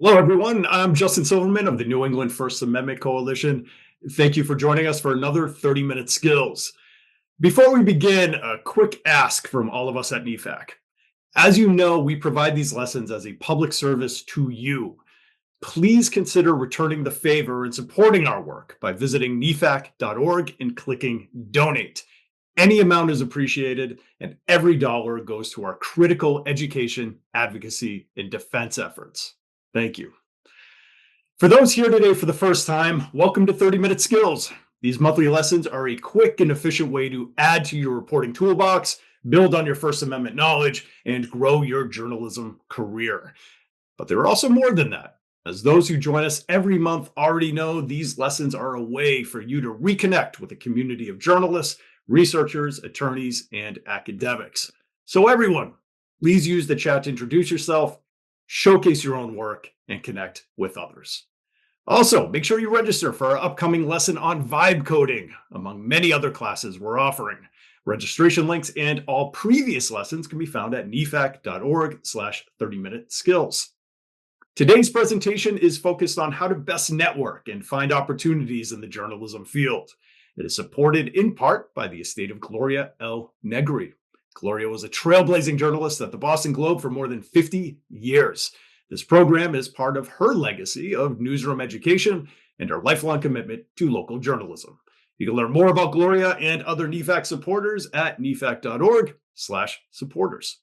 Hello, everyone. I'm Justin Silverman of the New England First Amendment Coalition. Thank you for joining us for another 30-minute skills. Before we begin, a quick ask from all of us at NEFAC. As you know, we provide these lessons as a public service to you. Please consider returning the favor and supporting our work by visiting nefac.org and clicking donate. Any amount is appreciated, and every dollar goes to our critical education, advocacy, and defense efforts. Thank you. For those here today for the first time, welcome to 30-Minute Skills. These monthly lessons are a quick and efficient way to add to your reporting toolbox, build on your First Amendment knowledge, and grow your journalism career. But there are also more than that. As those who join us every month already know, these lessons are a way for you to reconnect with a community of journalists, researchers, attorneys, and academics. So everyone, please use the chat to introduce yourself, showcase your own work, and connect with others. Also, make sure you register for our upcoming lesson on vibe coding, among many other classes we're offering. Registration links and all previous lessons can be found at nefac.org/30-minute skills. Today's presentation is focused on how to best network and find opportunities in the journalism field. It is supported in part by the estate of Gloria L. Negri. Gloria was a trailblazing journalist at the Boston Globe for more than 50 years. This program is part of her legacy of newsroom education and her lifelong commitment to local journalism. You can learn more about Gloria and other NEFAC supporters at nefac.org/supporters.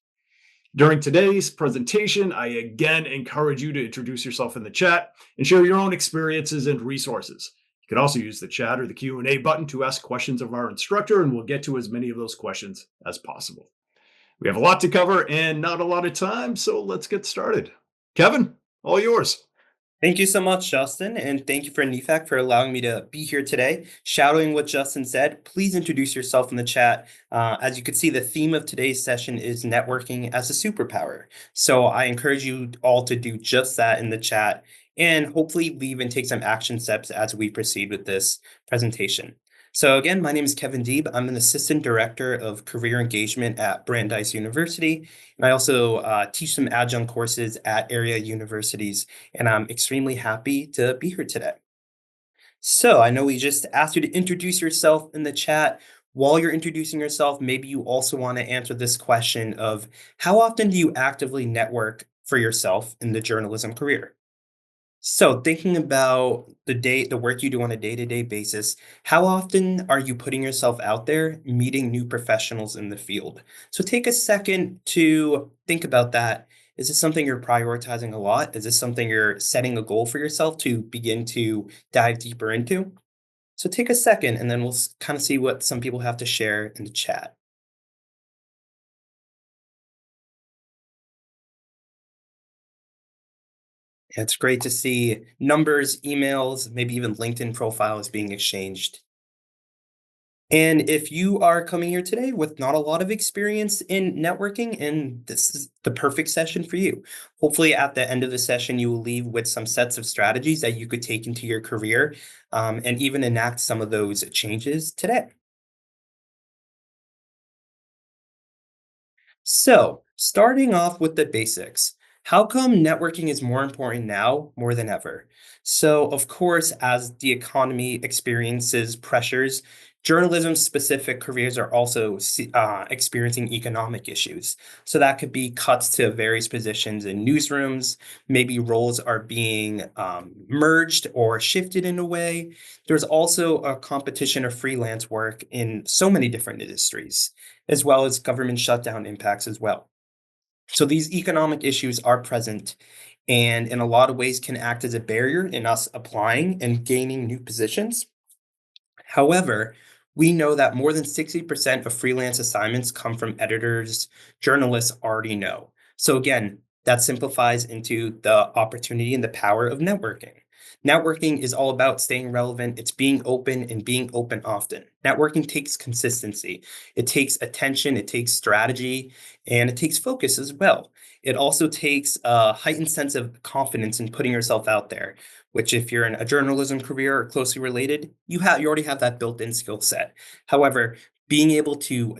During today's presentation, I again encourage you to introduce yourself in the chat and share your own experiences and resources. You can also use the chat or the Q&A button to ask questions of our instructor, and we'll get to as many of those questions as possible. We have a lot to cover and not a lot of time, so let's get started. Kevin, all yours. Thank you so much, Justin, and thank you for NEFAC for allowing me to be here today. Shadowing what Justin said, please introduce yourself in the chat. As you can see, the theme of today's session is networking as a superpower. So I encourage you all to do just that in the chat and hopefully leave and take some action steps as we proceed with this presentation. So again, my name is Kevin Deeb. I'm an Assistant Director of Career Engagement at Brandeis University. And I also teach some adjunct courses at area universities, and I'm extremely happy to be here today. So I know we just asked you to introduce yourself in the chat. While you're introducing yourself, maybe you also want to answer this question of how often do you actively network for yourself in the journalism career? So thinking about the work you do on a day-to-day basis, how often are you putting yourself out there, meeting new professionals in the field? So take a second to think about that. Is this something you're prioritizing a lot? Is this something you're setting a goal for yourself to begin to dive deeper into? So take a second and then we'll kind of see what some people have to share in the chat. It's great to see numbers, emails, maybe even LinkedIn profiles being exchanged. And if you are coming here today with not a lot of experience in networking, and this is the perfect session for you. Hopefully, at the end of the session, you will leave with some sets of strategies that you could take into your career and even enact some of those changes today. So, starting off with the basics, how come networking is more important now more than ever? So, of course, as the economy experiences pressures, journalism specific careers are also experiencing economic issues. So, that could be cuts to various positions in newsrooms, maybe roles are being merged or shifted in a way. There's also a competition of freelance work in so many different industries as well as government shutdown impacts as well. So these economic issues are present and in a lot of ways can act as a barrier in us applying and gaining new positions. However, we know that more than 60% of freelance assignments come from editors, journalists already know. So again, that simplifies into the opportunity and the power of networking. Networking is all about staying relevant. It's being open and being open often. Networking takes consistency. It takes attention, it takes strategy, and it takes focus as well. It also takes a heightened sense of confidence in putting yourself out there, which if you're in a journalism career or closely related, you already have that built-in skill set. However, being able to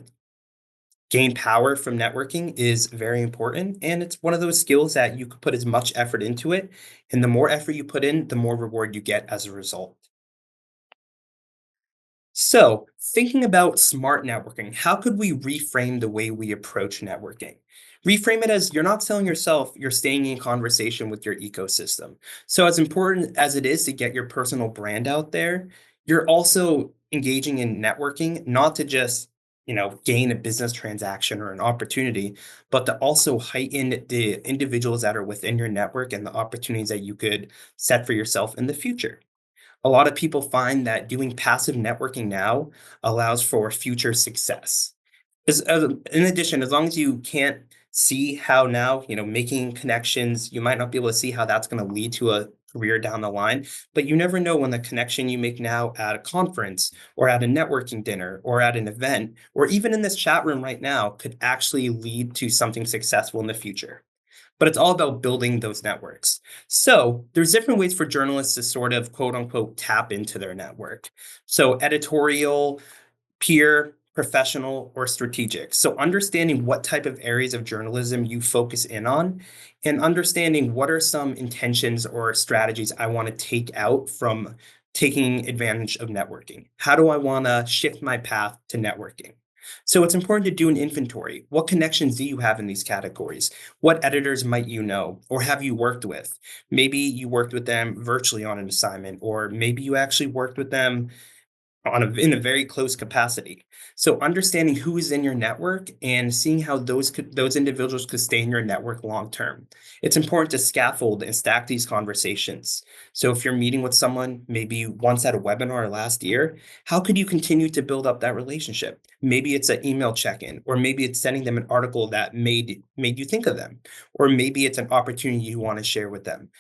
gain power from networking is very important. And it's one of those skills that you could put as much effort into it. And the more effort you put in, the more reward you get as a result. So, thinking about smart networking, how could we reframe the way we approach networking? Reframe it as you're not selling yourself, you're staying in conversation with your ecosystem. So, as important as it is to get your personal brand out there, you're also engaging in networking, not to just gain a business transaction or an opportunity, but to also heighten the individuals that are within your network and the opportunities that you could set for yourself in the future. A lot of people find that doing passive networking now allows for future success. In addition, as long as you can't see how now, making connections, you might not be able to see how that's going to lead to a career down the line, but you never know when the connection you make now at a conference or at a networking dinner or at an event or even in this chat room right now could actually lead to something successful in the future, but it's all about building those networks. So there's different ways for journalists to sort of quote unquote tap into their network. So editorial, peer, professional, or strategic. So understanding what type of areas of journalism you focus in on and understanding what are some intentions or strategies I want to take out from taking advantage of networking. How do I want to shift my path to networking? So it's important to do an inventory. What connections do you have in these categories? What editors might you know or have you worked with? Maybe you worked with them virtually on an assignment, or maybe you actually worked with them in a very close capacity. So understanding who is in your network and seeing how those individuals could stay in your network long term. It's important to scaffold and stack these conversations. So if you're meeting with someone maybe once at a webinar last year, how could you continue to build up that relationship? Maybe it's an email check-in, or maybe it's sending them an article that made you think of them, or maybe it's an opportunity you want to share with them.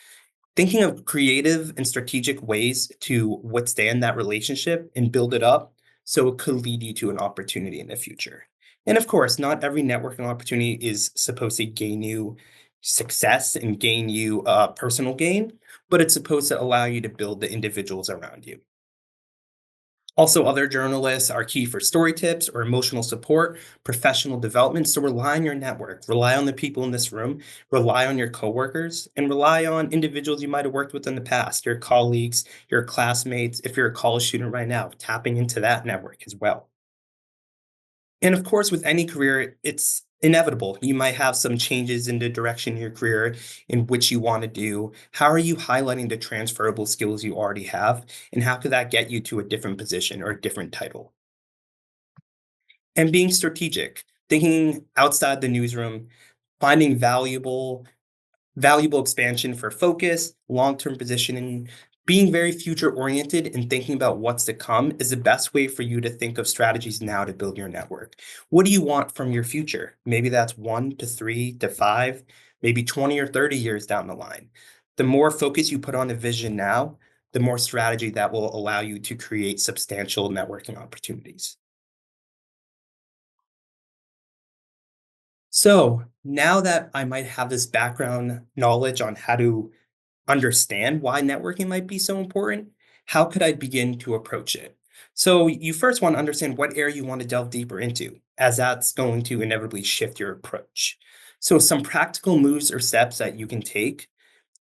Thinking of creative and strategic ways to withstand that relationship and build it up so it could lead you to an opportunity in the future. And of course, not every networking opportunity is supposed to gain you success and gain you personal gain, but it's supposed to allow you to build the individuals around you. Also, other journalists are key for story tips or emotional support, professional development. So rely on your network, rely on the people in this room, rely on your coworkers, and rely on individuals you might have worked with in the past, your colleagues, your classmates. If you're a college student right now, tapping into that network as well. And of course, with any career, it's inevitable. You might have some changes in the direction of your career in which you want to do. How are you highlighting the transferable skills you already have? And how could that get you to a different position or a different title? And being strategic, thinking outside the newsroom, finding valuable expansion for focus, long-term positioning, being very future oriented and thinking about what's to come is the best way for you to think of strategies now to build your network. What do you want from your future? Maybe that's 1 to 3 to 5, maybe 20 or 30 years down the line. The more focus you put on the vision now, the more strategy that will allow you to create substantial networking opportunities. So now that I might have this background knowledge on how to understand why networking might be so important, how could I begin to approach it? So you first want to understand what area you want to delve deeper into, as that's going to inevitably shift your approach. So some practical moves or steps that you can take: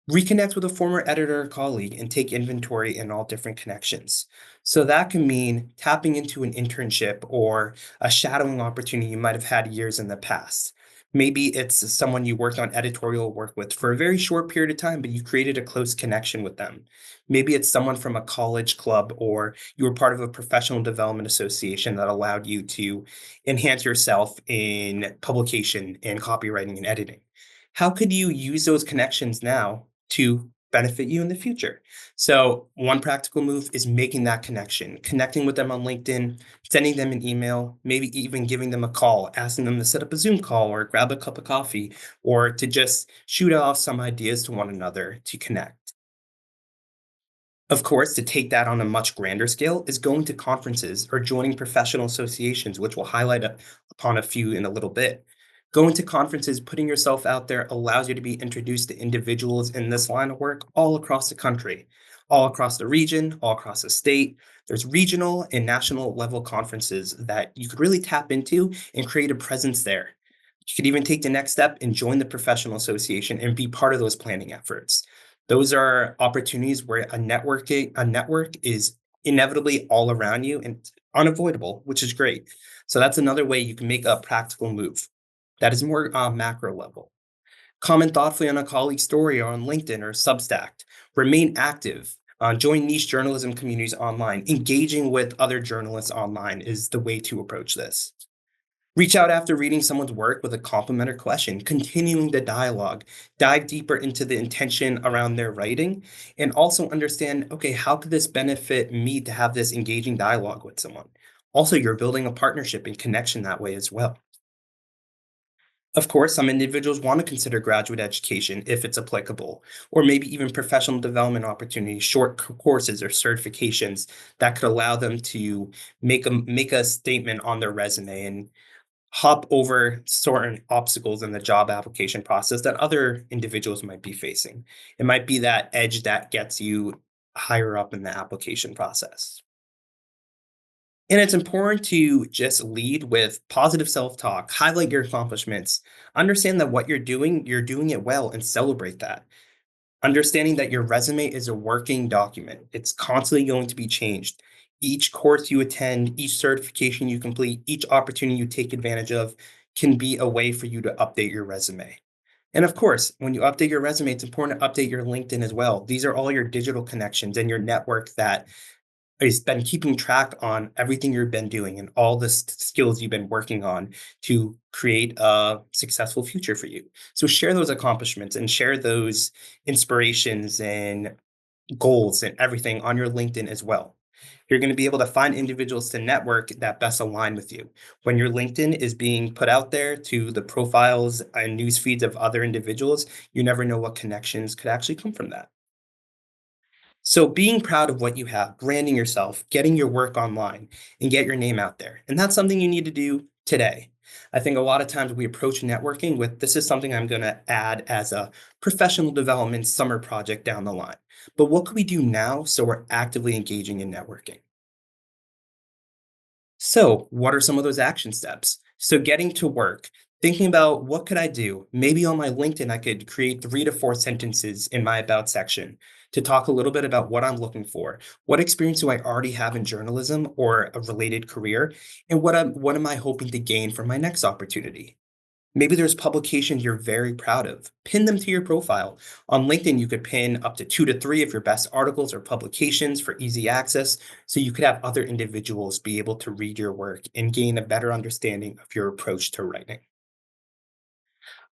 reconnect with a former editor or colleague and take inventory in all different connections. So that can mean tapping into an internship or a shadowing opportunity you might have had years in the past. Maybe it's someone you worked on editorial work with for a very short period of time, but you created a close connection with them. Maybe it's someone from a college club, or you were part of a professional development association that allowed you to enhance yourself in publication and copywriting and editing. How could you use those connections now to benefit you in the future? So, one practical move is making that connection, connecting with them on LinkedIn, sending them an email, maybe even giving them a call, asking them to set up a Zoom call or grab a cup of coffee, or to just shoot off some ideas to one another to connect. Of course, to take that on a much grander scale is going to conferences or joining professional associations, which we'll highlight upon a few in a little bit. Going to conferences, putting yourself out there allows you to be introduced to individuals in this line of work all across the country. all across the region, all across the state. There's regional and national level conferences that you could really tap into and create a presence there. You could even take the next step and join the professional association and be part of those planning efforts. Those are opportunities where a network is inevitably all around you and unavoidable, which is great. So that's another way you can make a practical move. That is more macro level. Comment thoughtfully on a colleague's story or on LinkedIn or Substack. Remain active. Join niche journalism communities online. Engaging with other journalists online is the way to approach this. Reach out after reading someone's work with a compliment or question, continuing the dialogue. Dive deeper into the intention around their writing, and also understand, okay, how could this benefit me to have this engaging dialogue with someone? Also, you're building a partnership and connection that way as well. Of course, some individuals want to consider graduate education if it's applicable, or maybe even professional development opportunities, courses or certifications that could allow them to make a statement on their resume and hop over certain obstacles in the job application process that other individuals might be facing. It might be that edge that gets you higher up in the application process. And it's important to just lead with positive self talk, highlight your accomplishments, understand that what you're doing it well, and celebrate that. Understanding that your resume is a working document, it's constantly going to be changed. Each course you attend, each certification you complete, each opportunity you take advantage of can be a way for you to update your resume. And of course, when you update your resume, it's important to update your LinkedIn as well. These are all your digital connections and your network that has been keeping track on everything you've been doing and all the skills you've been working on to create a successful future for you. So share those accomplishments and share those inspirations and goals and everything on your LinkedIn as well. You're going to be able to find individuals to network that best align with you. When your LinkedIn is being put out there to the profiles and news feeds of other individuals, you never know what connections could actually come from that. So being proud of what you have, branding yourself, getting your work online, and get your name out there. And that's something you need to do today. I think a lot of times we approach networking with this is something I'm going to add as a professional development summer project down the line. But what can we do now so we're actively engaging in networking? So, what are some of those action steps? So, getting to work, thinking about what could I do? Maybe on my LinkedIn, I could create 3 to 4 sentences in my about section to talk a little bit about what I'm looking for. What experience do I already have in journalism or a related career? And what am I hoping to gain from my next opportunity? Maybe there's publications you're very proud of. Pin them to your profile. On LinkedIn, you could pin up to 2 to 3 of your best articles or publications for easy access, so you could have other individuals be able to read your work and gain a better understanding of your approach to writing.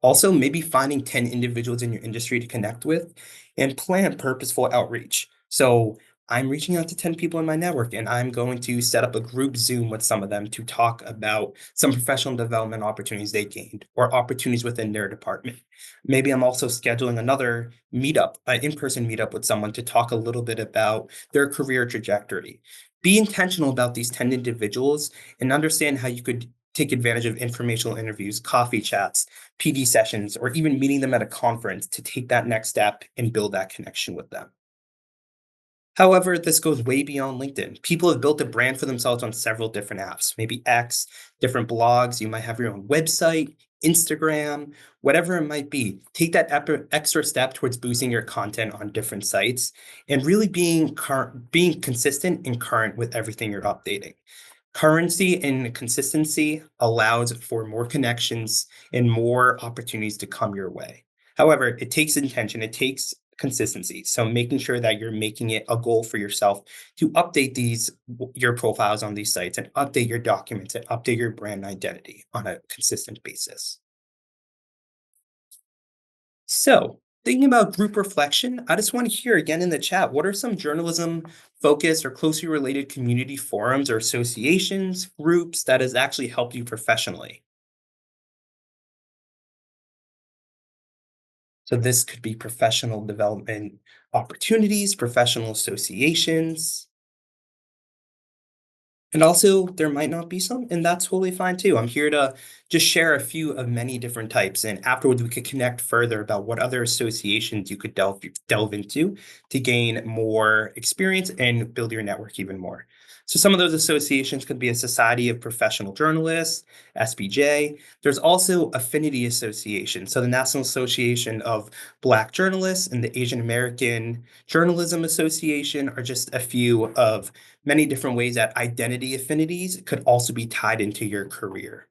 Also, maybe finding 10 individuals in your industry to connect with and plan purposeful outreach. So, I'm reaching out to 10 people in my network and I'm going to set up a group Zoom with some of them to talk about some professional development opportunities they gained or opportunities within their department. Maybe I'm also scheduling another meetup, an in person meetup with someone to talk a little bit about their career trajectory. Be intentional about these 10 individuals and understand how you could take advantage of informational interviews, coffee chats, PD sessions, or even meeting them at a conference to take that next step and build that connection with them. However, this goes way beyond LinkedIn. People have built a brand for themselves on several different apps, maybe X, different blogs. You might have your own website, Instagram, whatever it might be. Take that extra step towards boosting your content on different sites and really being consistent and current with everything you're updating. Currency and consistency allows for more connections and more opportunities to come your way. However, it takes intention, it takes consistency. So making sure that you're making it a goal for yourself to update your profiles on these sites and update your documents and update your brand identity on a consistent basis. So, thinking about group reflection, I just want to hear again in the chat, what are some journalism focused or closely related community forums or associations, groups that has actually helped you professionally? So, this could be professional development opportunities, professional associations. And also, there might not be some, and that's totally fine too. I'm here to just share a few of many different types, and afterwards we could connect further about what other associations you could delve into to gain more experience and build your network even more. So some of those associations could be a Society of Professional Journalists, SPJ. There's also affinity associations. So the National Association of Black Journalists and the Asian American Journalism Association are just a few of many different ways that identity affinities could also be tied into your career.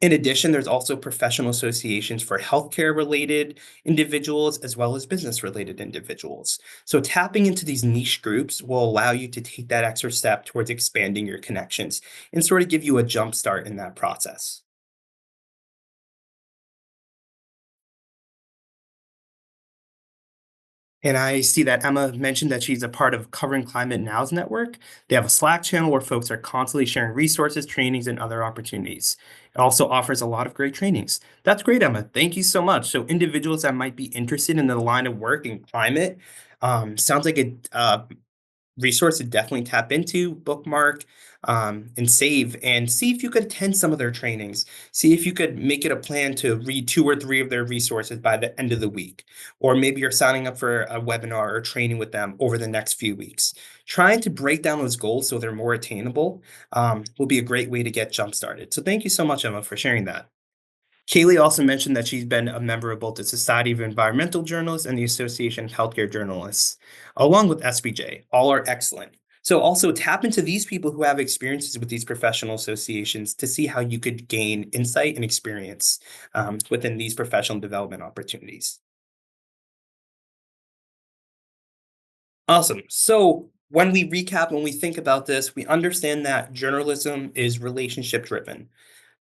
In addition, there's also professional associations for healthcare related individuals as well as business related individuals. So, tapping into these niche groups will allow you to take that extra step towards expanding your connections and sort of give you a jump start in that process. And I see that Emma mentioned that she's a part of Covering Climate Now's network. They have a Slack channel where folks are constantly sharing resources, trainings, and other opportunities. It also offers a lot of great trainings. That's great, Emma. Thank you so much. So, individuals that might be interested in the line of work in climate, sounds like a resource to definitely tap into, bookmark, and save, and see if you could attend some of their trainings. See if you could make it a plan to read two or three of their resources by the end of the week. Or maybe you're signing up for a webinar or training with them over the next few weeks. Trying to break down those goals so they're more attainable will be a great way to get jump started. So thank you so much, Emma, for sharing that. Kaylee also mentioned that she's been a member of both the Society of Environmental Journalists and the Association of Healthcare Journalists, along with SBJ. All are excellent. So also tap into these people who have experiences with these professional associations to see how you could gain insight and experience within these professional development opportunities. Awesome. So when we recap, when we think about this, we understand that journalism is relationship driven.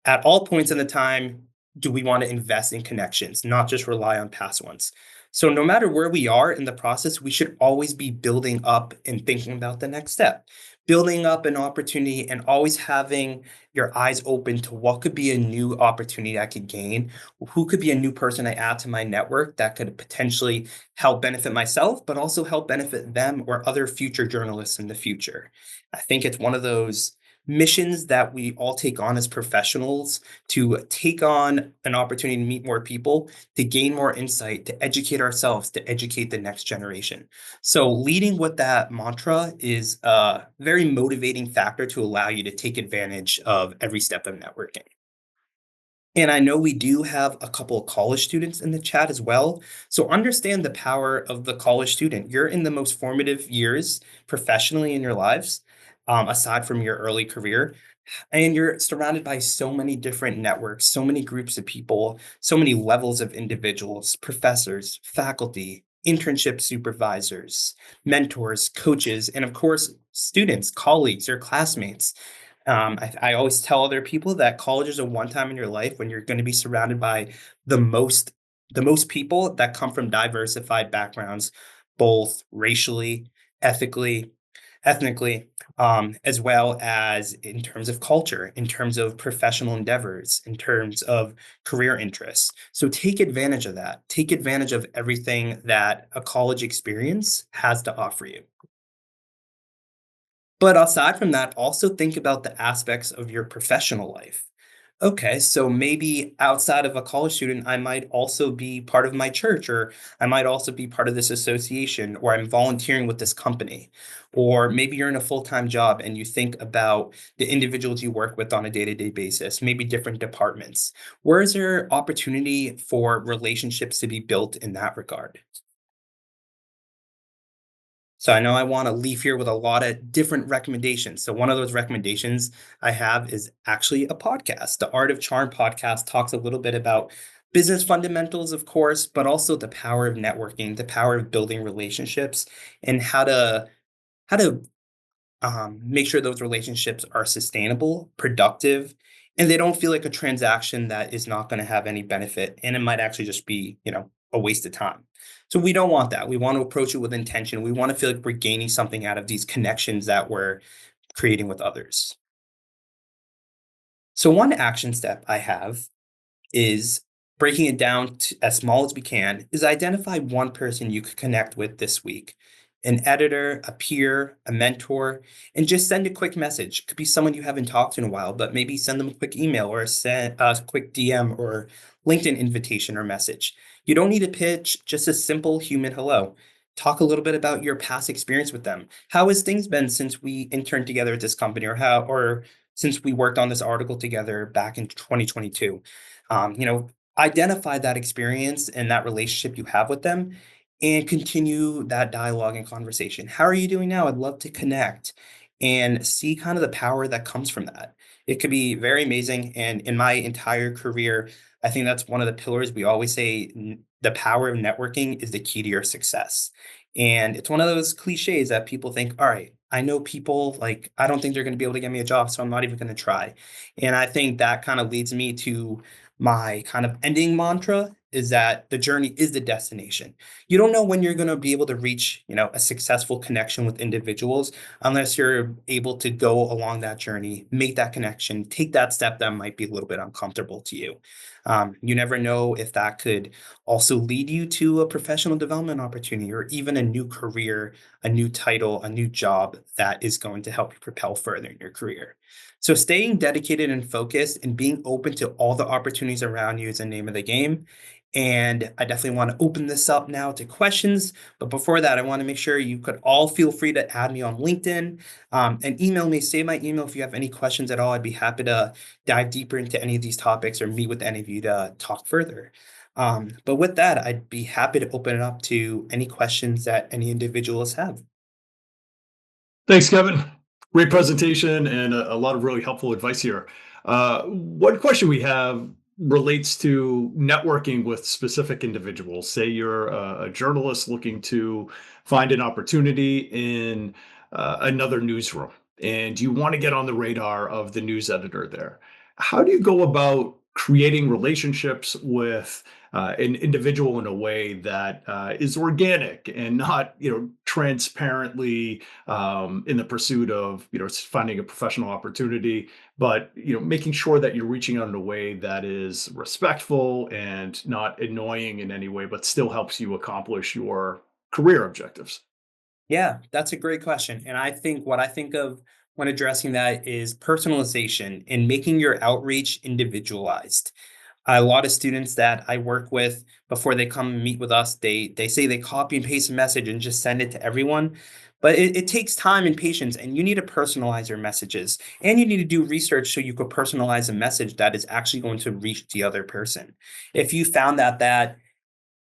At all points in the time, do we want to invest in connections, not just rely on past ones? So, no matter where we are in the process, we should always be building up and thinking about the next step, building up an opportunity and always having your eyes open to what could be a new opportunity I could gain, who could be a new person I add to my network that could potentially help benefit myself, but also help benefit them or other future journalists in the future. I think it's one of those missions that we all take on as professionals to take on an opportunity to meet more people, to gain more insight, to educate ourselves, to educate the next generation. So, leading with that mantra is a very motivating factor to allow you to take advantage of every step of networking. And I know we do have a couple of college students in the chat as well. So understand the power of the college student. You're in the most formative years professionally in your lives, aside from your early career. And you're surrounded by so many different networks, so many groups of people, so many levels of individuals, professors, faculty, internship supervisors, mentors, coaches, and of course, students, colleagues, or classmates. I always tell other people that college is a one time in your life when you're going to be surrounded by the most the most people that come from diversified backgrounds, both racially, ethically, ethnically, as well as in terms of culture, in terms of professional endeavors, in terms of career interests. So take advantage of that. Take advantage of everything that a college experience has to offer you. But aside from that, also think about the aspects of your professional life. Okay, so maybe outside of a college student, I might also be part of my church, or I might also be part of this association, or I'm volunteering with this company. Or maybe you're in a full time job and you think about the individuals you work with on a day to day basis, maybe different departments. Where is there opportunity for relationships to be built in that regard? So I know I want to leave here with a lot of different recommendations. So one of those recommendations I have is actually a podcast. The Art of Charm podcast talks a little bit about business fundamentals, of course, but also the power of networking, the power of building relationships, and how to make sure those relationships are sustainable, productive, and they don't feel like a transaction that is not going to have any benefit. And it might actually just be, a waste of time. So we don't want that. We want to approach it with intention. We want to feel like we're gaining something out of these connections that we're creating with others. So one action step I have is breaking it down to as small as we can is identify one person you could connect with this week. an editor, a peer, a mentor, and just send a quick message. Could be someone you haven't talked to in a while, but maybe send them a quick email or send a quick DM or LinkedIn invitation or message. You don't need a pitch, just a simple human hello. Talk a little bit about your past experience with them. How has things been since we interned together at this company, or since we worked on this article together back in 2022? Identify that experience and that relationship you have with them and continue that dialogue and conversation. How are you doing now? I'd love to connect and see kind of the power that comes from that. It could be very amazing. And in my entire career, I think that's one of the pillars we always say the power of networking is the key to your success. And it's one of those cliches that people think, all right, I know people, like, I don't think they're going to be able to get me a job, so I'm not even going to try. And I think that kind of leads me to my kind of ending mantra is that the journey is the destination. You don't know when you're going to be able to reach, a successful connection with individuals unless you're able to go along that journey, make that connection, take that step that might be a little bit uncomfortable to you. You never know if that could also lead you to a professional development opportunity or even a new career, a new title, a new job that is going to help you propel further in your career. So staying dedicated and focused and being open to all the opportunities around you is the name of the game. And I definitely want to open this up now to questions. But before that, I want to make sure you could all feel free to add me on LinkedIn, and email me. Save my email if you have any questions at all. I'd be happy to dive deeper into any of these topics or meet with any of you to talk further. But with that, I'd be happy to open it up to any questions that any individuals have. Thanks, Kevin. Great presentation and a lot of really helpful advice here. One question we have relates to networking with specific individuals. Say you're a journalist looking to find an opportunity in another newsroom, and you want to get on the radar of the news editor there. How do you go about creating relationships with an individual in a way that is organic and not, transparently in the pursuit of finding a professional opportunity, but making sure that you're reaching out in a way that is respectful and not annoying in any way, but still helps you accomplish your career objectives. Yeah, that's a great question. And I think what I think of when addressing that is personalization and making your outreach individualized. A lot of students that I work with before they come and meet with us, they say they copy and paste a message and just send it to everyone. But it takes time and patience, and you need to personalize your messages. And you need to do research so you could personalize a message that is actually going to reach the other person. If you found that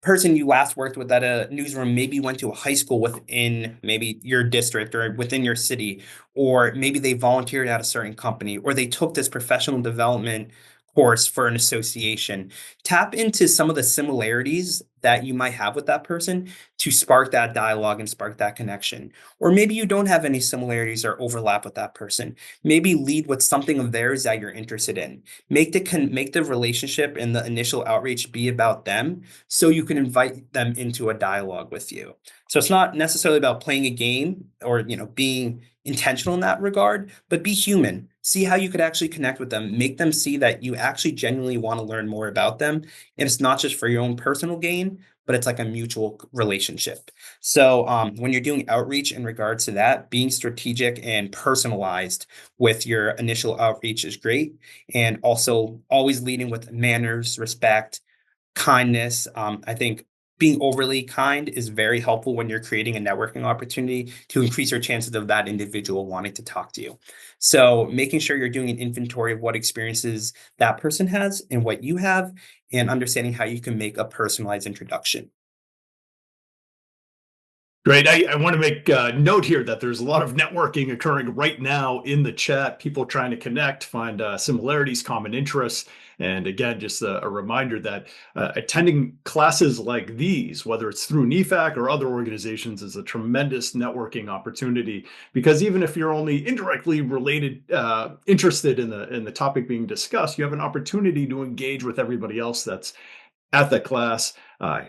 person you last worked with at a newsroom maybe went to a high school within maybe your district or within your city, or maybe they volunteered at a certain company, or they took this professional development course for an association. Tap into some of the similarities that you might have with that person to spark that dialogue and spark that connection. Or maybe you don't have any similarities or overlap with that person. Maybe lead with something of theirs that you're interested in. Make the relationship and the initial outreach be about them so you can invite them into a dialogue with you. So it's not necessarily about playing a game or being intentional in that regard, but be human. See how you could actually connect with them. Make them see that you actually genuinely want to learn more about them. And it's not just for your own personal gain, but it's like a mutual relationship. So when you're doing outreach in regards to that, being strategic and personalized with your initial outreach is great. And also always leading with manners, respect, kindness. I think being overly kind is very helpful when you're creating a networking opportunity to increase your chances of that individual wanting to talk to you. So making sure you're doing an inventory of what experiences that person has and what you have, and understanding how you can make a personalized introduction. Great. I want to make note here that there's a lot of networking occurring right now in the chat, people trying to connect, find similarities, common interests. And again, just a reminder that attending classes like these, whether it's through NEFAC or other organizations, is a tremendous networking opportunity. Because even if you're only indirectly related, interested in the topic being discussed, you have an opportunity to engage with everybody else that's at the class,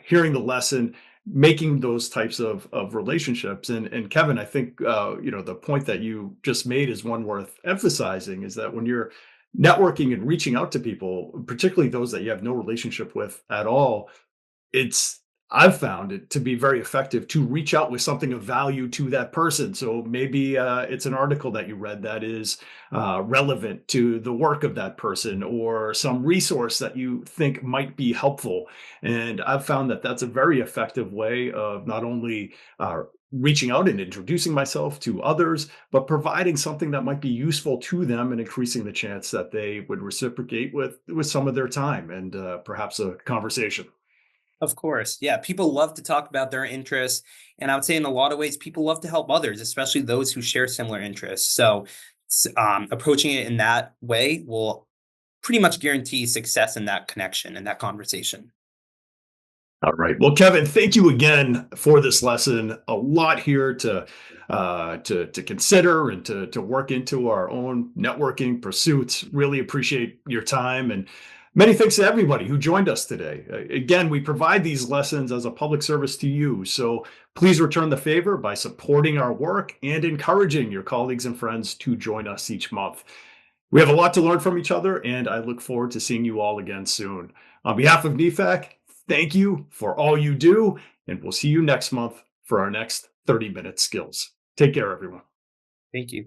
hearing the lesson, making those types of relationships. And Kevin, I think the point that you just made is one worth emphasizing, is that when you're networking and reaching out to people, particularly those that you have no relationship with at all, it's I've found it to be very effective to reach out with something of value to that person. So maybe it's an article that you read that is relevant to the work of that person, or some resource that you think might be helpful. And I've found that that's a very effective way of not only reaching out and introducing myself to others, but providing something that might be useful to them and increasing the chance that they would reciprocate with some of their time and perhaps a conversation. Of course. Yeah. People love to talk about their interests. And I would say, in a lot of ways, people love to help others, especially those who share similar interests. So, approaching it in that way will pretty much guarantee success in that connection and that conversation. All right. Well, Kevin, thank you again for this lesson. A lot here to consider and to work into our own networking pursuits. Really appreciate your time, and many thanks to everybody who joined us today. Again, we provide these lessons as a public service to you, so please return the favor by supporting our work and encouraging your colleagues and friends to join us each month. We have a lot to learn from each other, and I look forward to seeing you all again soon. On behalf of NEFAC, thank you for all you do, and we'll see you next month for our next 30-minute skills. Take care, everyone. Thank you.